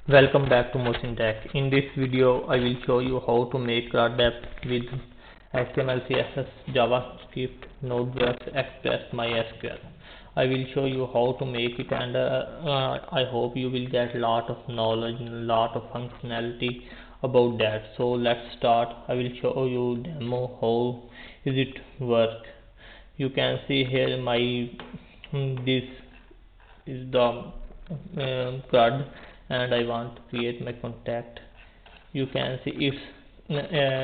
Welcome back to Motion Tech. In this video, I will show you how to make crud app with HTML, CSS, JavaScript, Node.js, Express, MySQL. I will show you how to make it, and I hope you will get a lot of knowledge and a lot of functionality about that. So let's start. I will show you demo how is it work. You can see here this is the card, and I want to create my contact. You can see it's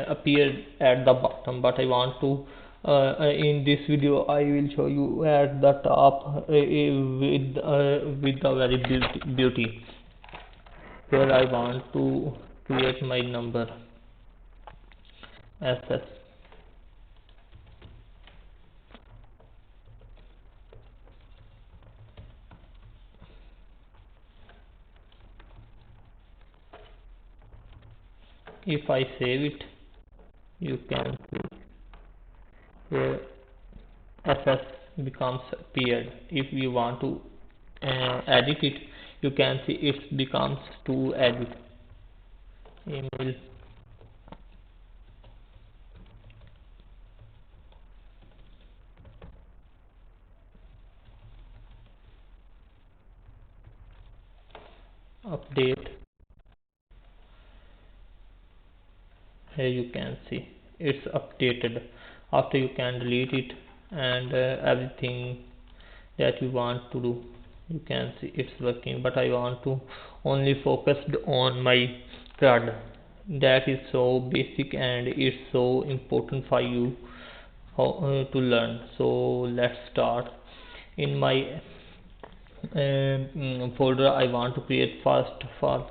appeared at the bottom, but I want to in this video I will show you at the top with the very beauty. Here I want to create my number SS. If I save it, you can see here SS becomes appeared. If you want to edit it, you can see it becomes to edit email. Update. Here you can see it's updated. After you can delete it, and everything that you want to do, you can see it's working. But I want to only focused on my CRUD. That is so basic and it's so important for you to learn. So let's start. In my folder, I want to create first for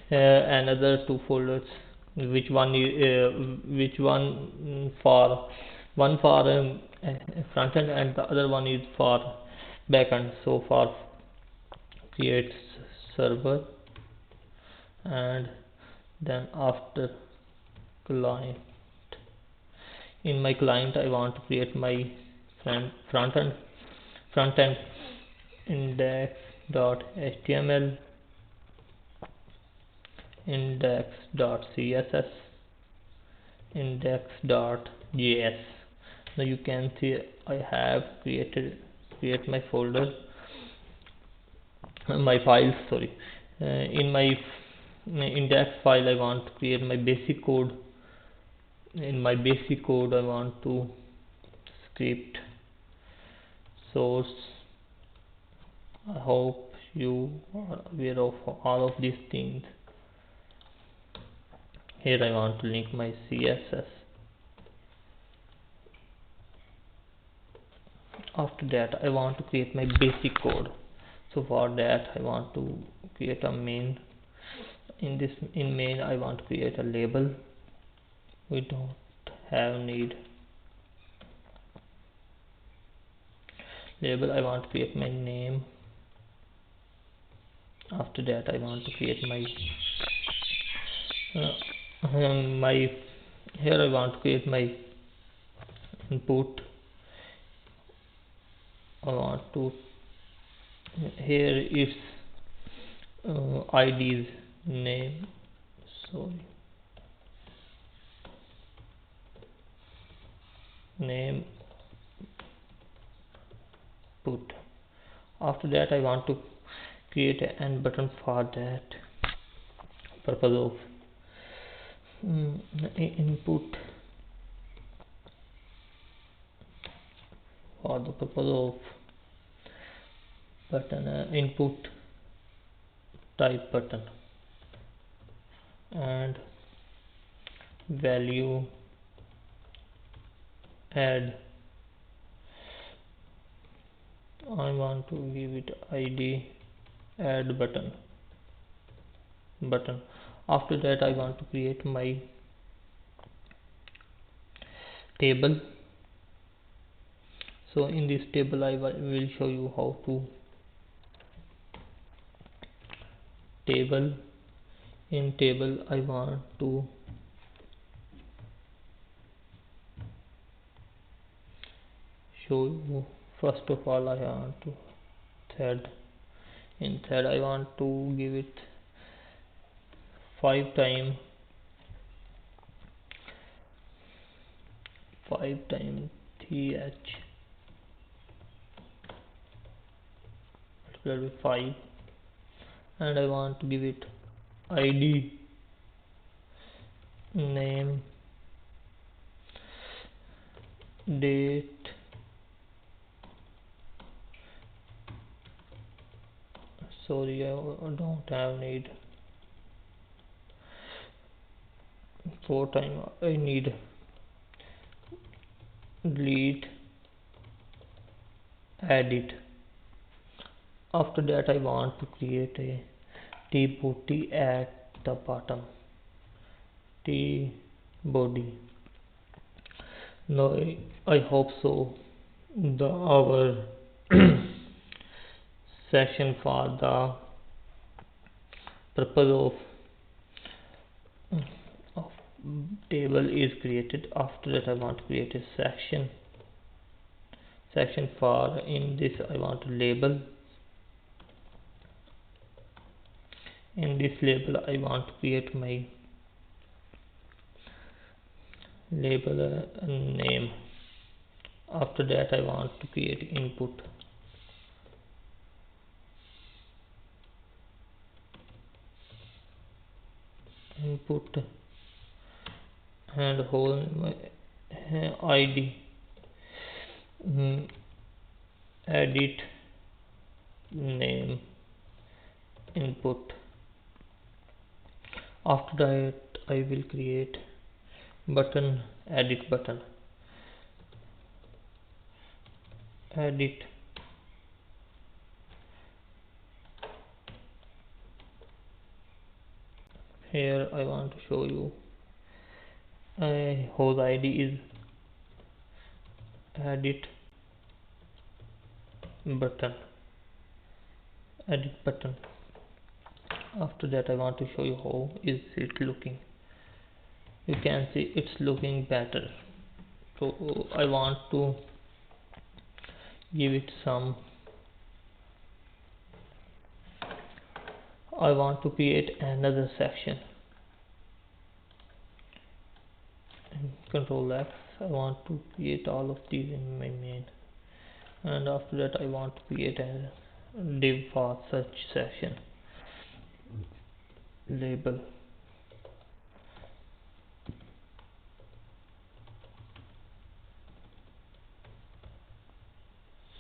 another two folders. Which one for one for front end, and the other one is for back end. So for create server, and then after client. In my client, I want to create my front end index.html, index.css, index.js. Now you can see I have create my folder, my files, sorry. In my index file, I want to create my basic code. In my basic code, I want to script source. I hope you are aware of all of these things. Here I want to link my CSS. After that, I want to create my basic code. So for that, I want to create a main. In main, I want to create a label. We don't have need label. I want to create my name. After that, I want to create my here I want to create my input. I want to here is ID's name, sorry, name put. After that, I want to create an end button. For that purpose of input, for the purpose of button input type button, and value add. I want to give it ID add button. After that, I want to create my table. So in this table, I will show you how to table. In table, I want to show you, first of all, I want to thread. In thread, I want to give it 5 times 3h multiplied by 5, and I want to give it id, name, date, sorry, I don't have need 4 times, I need delete, edit. After that I want to create a t body at the bottom, t body. Now I hope so our section for the purpose of table is created. After that I want to create a section for, in this I want to label. In this label I want to create my label name. After that I want to create input. And whole my id, edit, name, input. After that I will create button, edit button, edit, here I want to show you whose id is edit button, edit button. After that I want to show you how is it looking. You can see it's looking better. So I want to give it some, I want to create another section. Control X, I want to create all of these in my main, and after that I want to create a div for such section, label,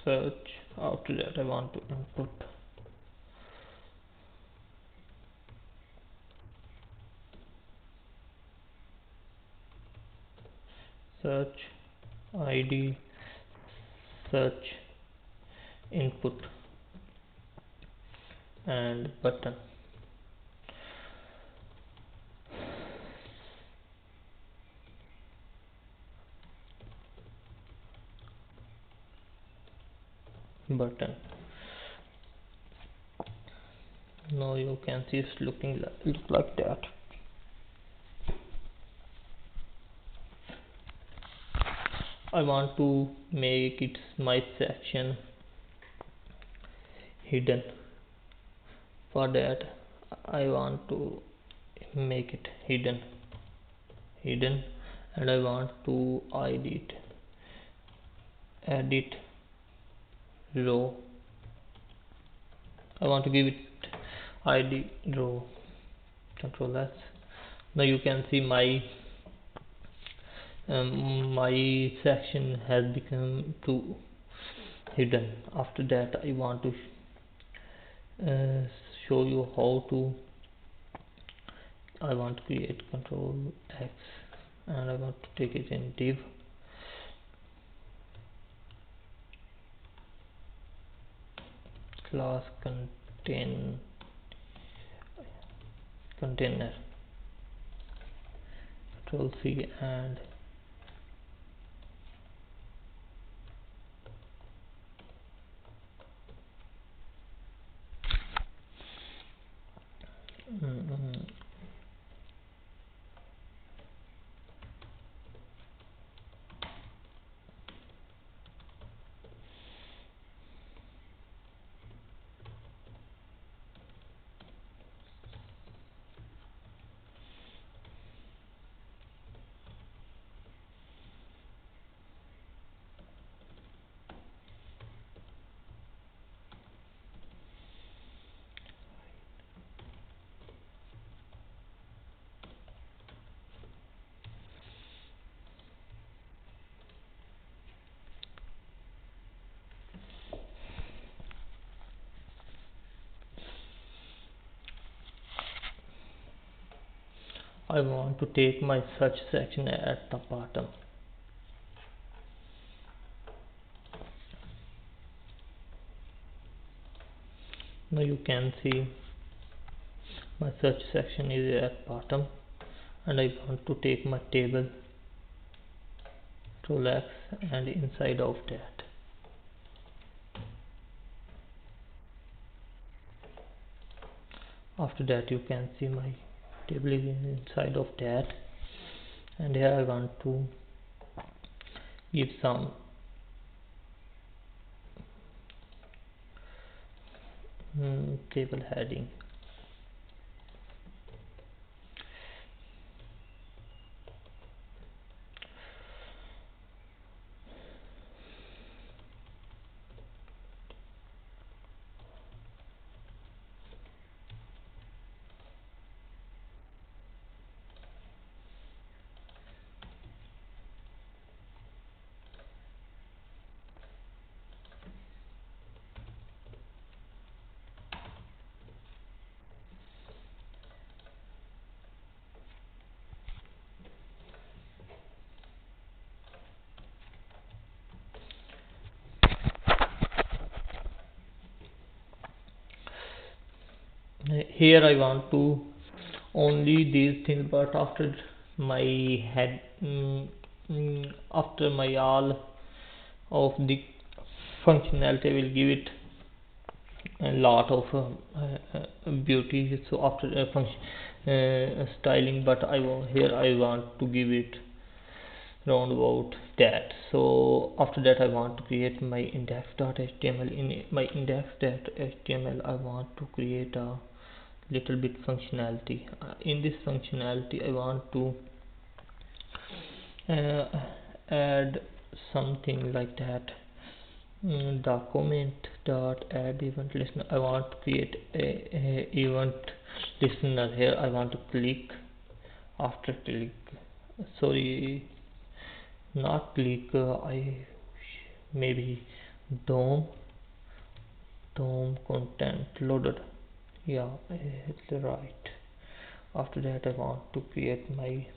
search. After that I want to input, search, id, search, input, and button. Button. Now you can see it's looking like that. I want to make it my section hidden. For that I want to make it hidden, and I want to edit row. I want to give it id row. Control S. Now you can see my my section has become too hidden. After that I want to show you how to, I want to create control X, and I want to take it in div, class container, control C, and I want to take my search section at the bottom. Now you can see my search section is at bottom, and I want to take my table to left and inside of that. After that you can see my table is inside of that, and here I want to give some table heading. Here I want to only these things, but after my head after my all of the functionality I will give it a lot of beauty. So after function styling, but here I want to give it round about that. So after that I want to create my index.html. In my index.html I want to create a little bit functionality. In this functionality I want to add something like that. Document dot add event listener. I want to create a event listener. Here I want to click. After click, sorry, not click, I maybe DOM content loaded. Yeah, it's right. After that I want to create my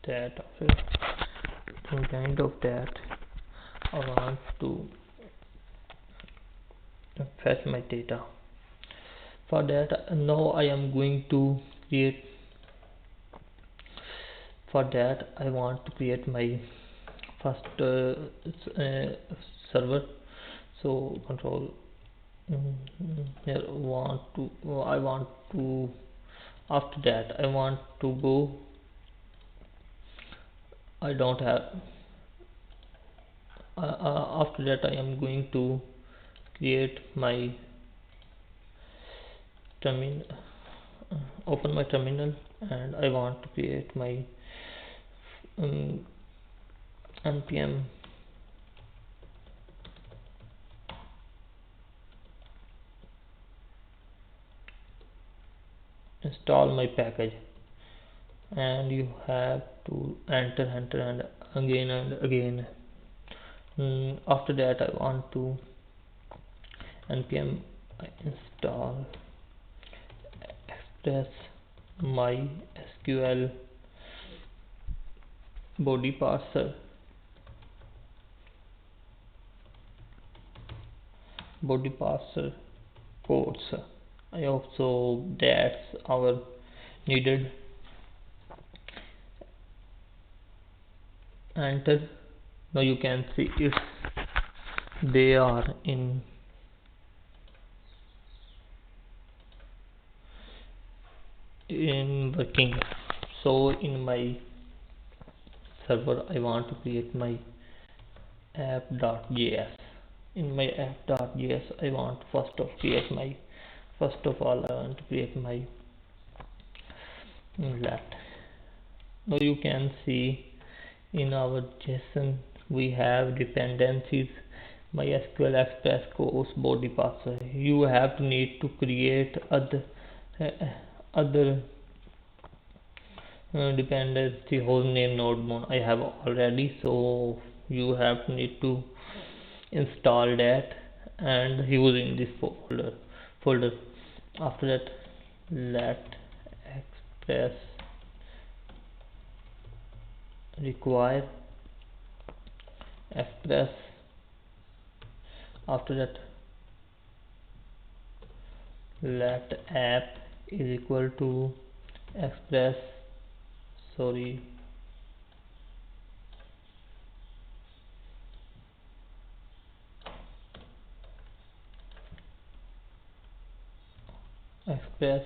that. After kind of that I want to fetch my data. For that now I am going to create, for that I want to create my first server. So control here I want to after that I want to go, I don't have after that I am going to create my terminal, open my terminal, and I want to create my npm install my package, and you have to enter and again. After that I want to npm install express mysql body parser codes. I also that's our needed. Enter. Now you can see if they are in working. So in my server I want to create my app.js. In my app.js I want first of all I want to create my left. Now you can see in our JSON we have dependencies mysql express course body parser. You have to need to create other dependency whole name node I have already, so you have to need to install that and use in this folder. After that let express require express. After that, let app is equal to express, sorry, express.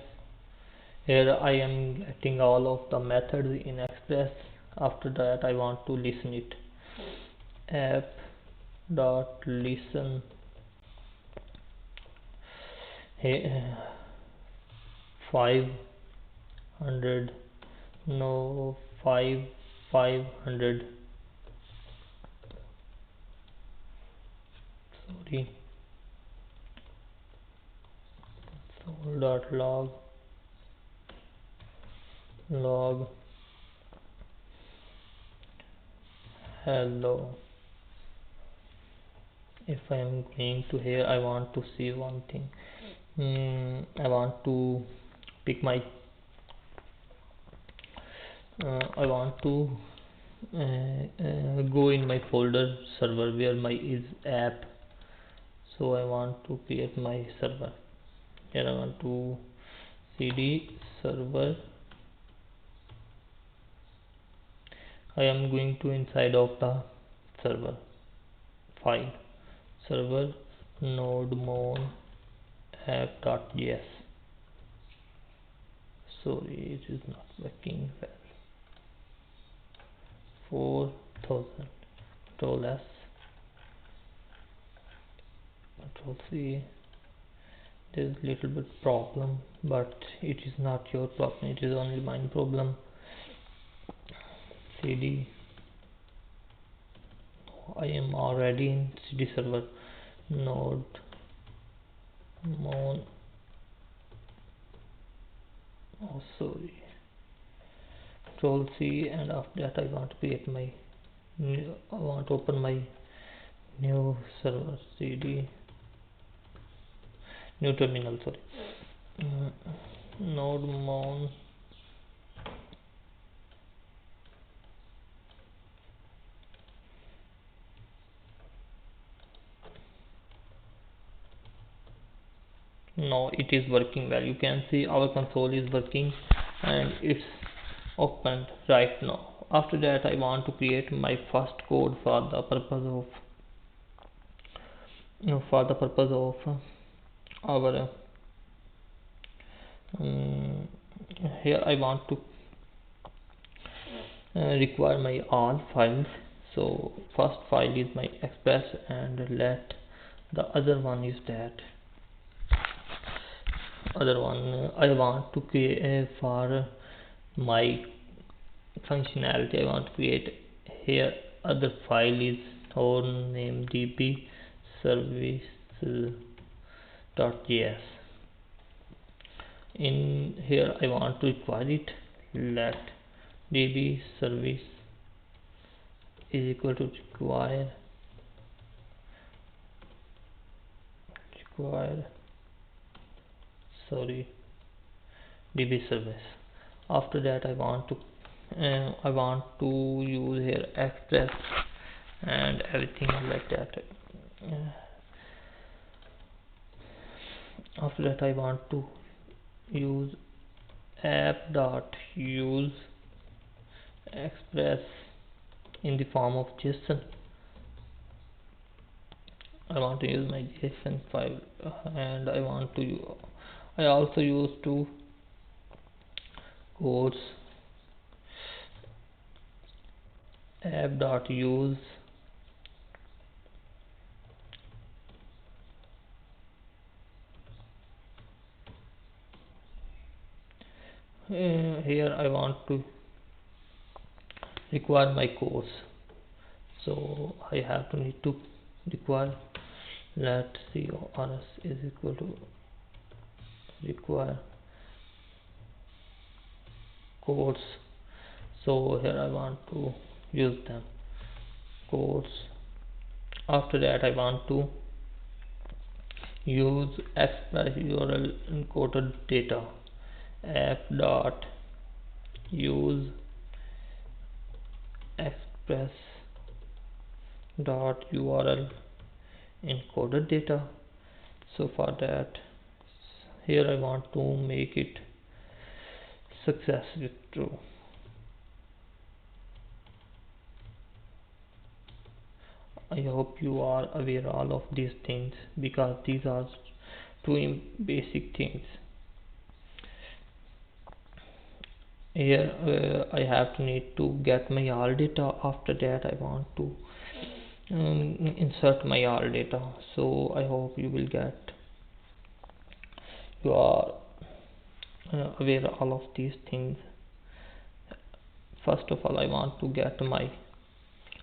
Here I am getting all of the methods in express. After that I want to listen it. App dot listen, hey, 500, no, 500, sorry, console dot log hello. If I am going to here, I want to see one thing. I want to pick my I want to go in my folder server where my is app. So I want to create my server. Here I want to cd server. I am going to inside of the server file, server node mon app.js. Sorry, it is not working well. 4000, control S, control C. There's a little bit problem, but it is not your problem, it is only mine problem. cd, I am already in cd server node mon, oh sorry, control C, and after that I want to create my new, I want to open my new server, cd new terminal, sorry, node mon, now it is working well. You can see our console is working and it's opened right now. After that I want to create my first code for the purpose of our here I want to require my all files. So first file is my express, and let the other one is that other one I want to create for my functionality. I want to create here other file is our name db services.js. In here I want to require it, let db service is equal to require sorry db service. After that I want to use here express and everything like that. After that I want to use app.use express in the form of JSON. I want to use my JSON file, and I also use two codes, app.use here I want to require my course, so I have to need to require let cors is equal to require course. So here I want to use them course. After that I want to use express URL encoded data. app dot use express dot url encoded data. So for that, here I want to make it success with true. I hope you are aware all of these things, because these are two basic things. Here I have to need to get my all data. After that I want to insert my all data. So I hope you will get, you are aware all of these things. First of all, I want to get my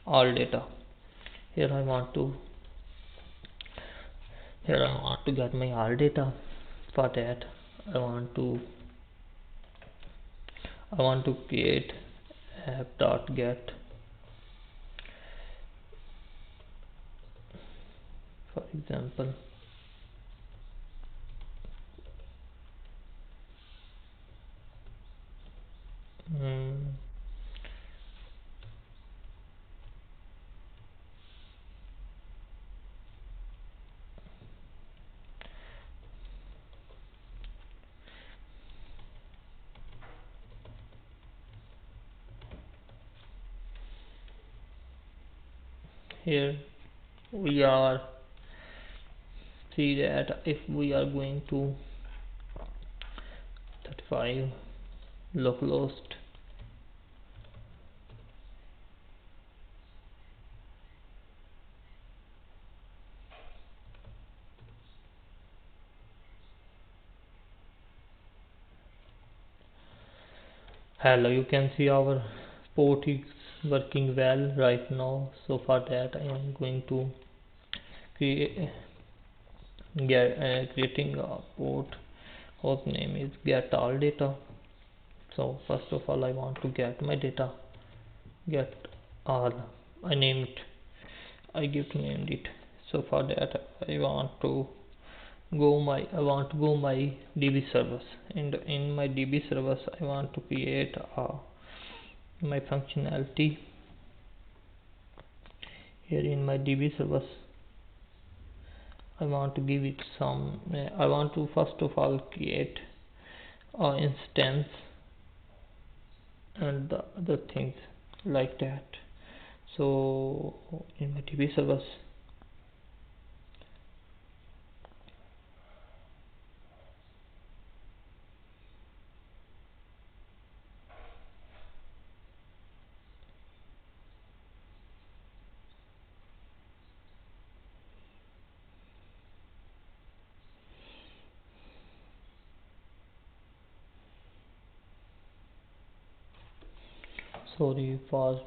all data. Here I want to get my all data. For that I want to create app.get, for example. Here we are see that if we are going to 35 localhost, hello, you can see our port is working well right now. So for that I am going to create creating a port whose name is get all data. So first of all I want to get my data, get all. I name it, I give to named it. So for that I want to go my DB service, and in my DB service I want to create my functionality. Here in my DB service I want to give it some I want to first of all create an instance and the other things like that. So in my DB service sorry for